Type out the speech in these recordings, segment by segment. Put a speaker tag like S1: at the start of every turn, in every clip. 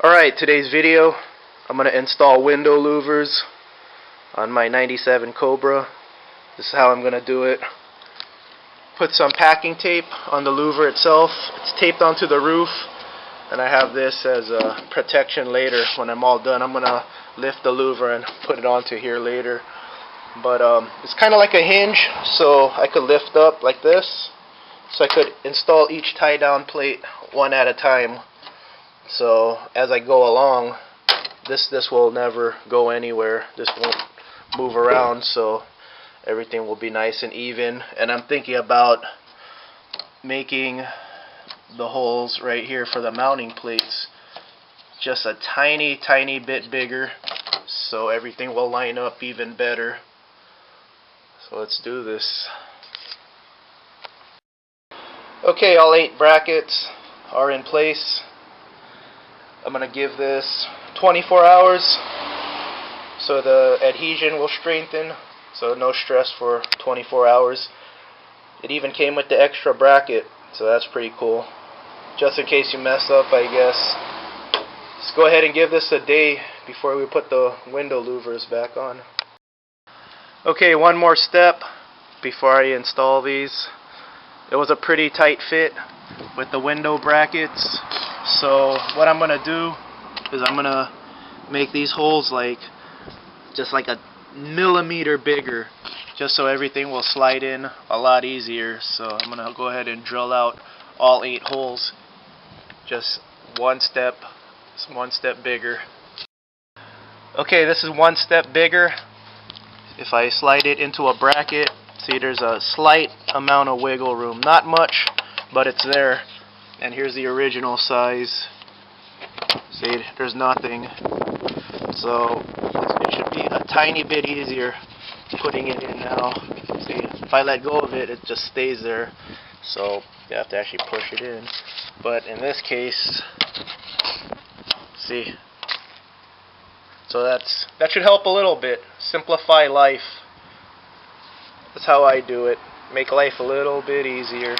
S1: Alright, today's video, I'm going to install window louvers on my 97 Cobra. This is how I'm going to do it. Put some packing tape on the louver itself. It's taped onto the roof, and I have this as a protection later. When I'm all done, I'm going to lift the louver and put it onto here later. But it's kind of like a hinge, so I could lift up like this. So I could install each tie down plate one at a time. So as I go along, this will never go anywhere. This won't move around, so everything will be nice and even. And I'm thinking about making the holes right here for the mounting plates just a tiny bit bigger, so everything will line up even better. So let's do this. Okay, all 8 brackets are in place. I'm going to give this 24 hours so the adhesion will strengthen, so no stress for 24 hours. It even came with the extra bracket, so that's pretty cool. Just in case you mess up, I guess. Let's go ahead and give this a day before we put the window louvers back on. Okay, one more step before I install these. It was a pretty tight fit with the window brackets. So what I'm going to do is I'm going to make these holes just like a millimeter bigger, just so everything will slide in a lot easier. So I'm going to go ahead and drill out all 8 holes, just one step bigger. Okay, this is one step bigger. If I slide it into a bracket, see, there's a slight amount of wiggle room, not much, but it's there. And here's the original size. See, there's nothing. So it should be a tiny bit easier putting it in now. See, if I let go of it, it just stays there. So you have to actually push it in. But in this case, see, so that should help a little bit. Simplify life. That's how I do it. Make life a little bit easier.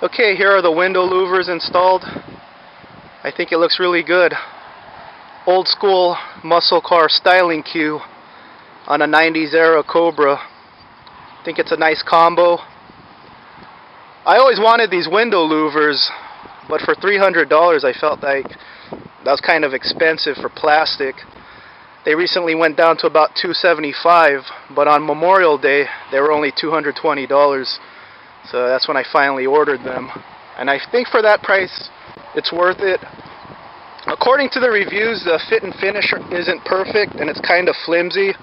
S1: Okay, here are the window louvers installed. I think it looks really good. Old school muscle car styling cue on a 90s era Cobra. I think it's a nice combo. I always wanted these window louvers, but for $300 I felt like that was kind of expensive for plastic. They recently went down to about $275, but on Memorial Day they were only $220. So that's when I finally ordered them. And I think for that price, it's worth it. According to the reviews, the fit and finish isn't perfect, and it's kind of flimsy.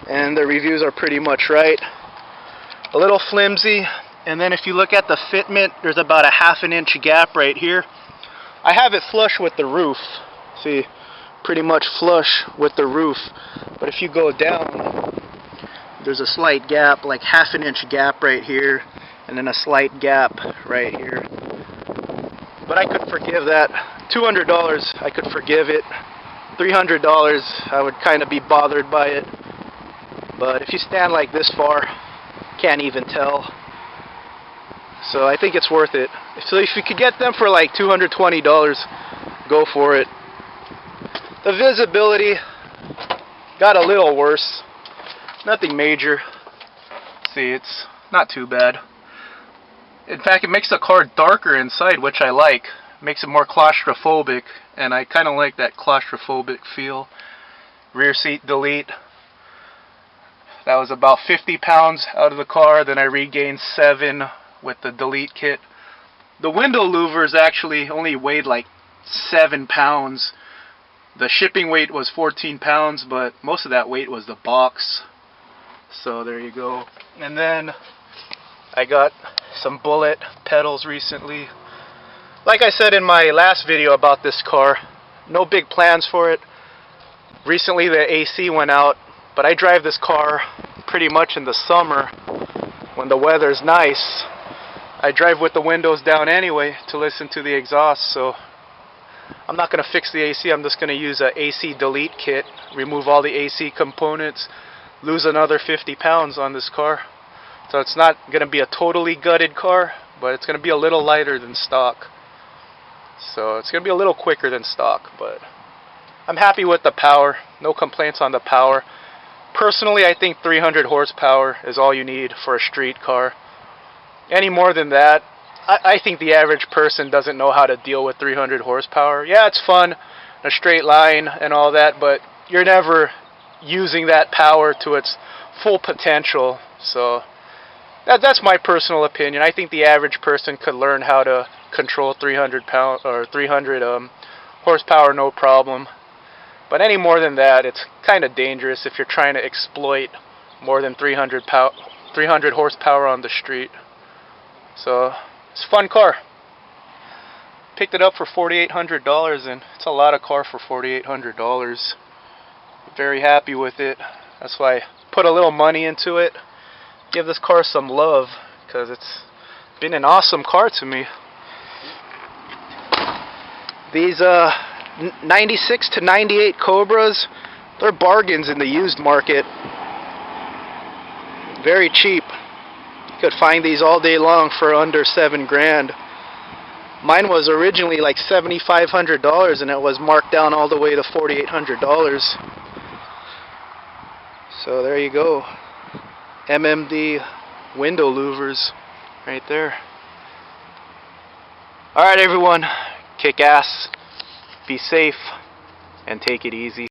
S1: And the reviews are pretty much right. A little flimsy. And then if you look at the fitment, there's about a ½ inch gap right here. I have it flush with the roof. See, pretty much flush with the roof. But if you go down, there's a slight gap, like ½ inch gap right here. And then a slight gap right here. But I could forgive that. $200, I could forgive it. $300, I would kind of be bothered by it. But if you stand like this far, can't even tell. So I think it's worth it. So if you could get them for like $220, go for it. The visibility got a little worse. Nothing major. See, it's not too bad. In fact, it makes the car darker inside, which I like. Makes it more claustrophobic, and I kind of like that claustrophobic feel. Rear seat delete. That was about 50 pounds out of the car, then I regained 7 with the delete kit. The window louvers actually only weighed like 7 pounds. The shipping weight was 14 pounds, but most of that weight was the box. So there you go. And then I got some bullet pedals recently. Like I said in my last video about this car, no big plans for it. Recently the AC went out, but I drive this car pretty much in the summer when the weather's nice. I drive with the windows down anyway to listen to the exhaust, so I'm not going to fix the AC. I'm just going to use an AC delete kit, remove all the AC components, lose another 50 pounds on this car. So it's not going to be a totally gutted car, but it's going to be a little lighter than stock. So it's going to be a little quicker than stock, but I'm happy with the power. No complaints on the power. Personally, I think 300 horsepower is all you need for a street car. Any more than that, I think the average person doesn't know how to deal with 300 horsepower. Yeah, it's fun, a straight line and all that, but you're never using that power to its full potential. So that's my personal opinion. I think the average person could learn how to control 300 horsepower no problem. But any more than that, it's kind of dangerous if you're trying to exploit more than 300 horsepower on the street. So it's a fun car. Picked it up for $4,800, and it's a lot of car for $4,800. Very happy with it. That's why I put a little money into it. Give this car some love, because it's been an awesome car to me. These 96 to 98 Cobras, they're bargains in the used market. Very cheap. You could find these all day long for under $7,000. Mine was originally like $7,500, and it was marked down all the way to $4,800. So there you go. MMD window louvers right there. Alright everyone, kick ass, be safe, and take it easy.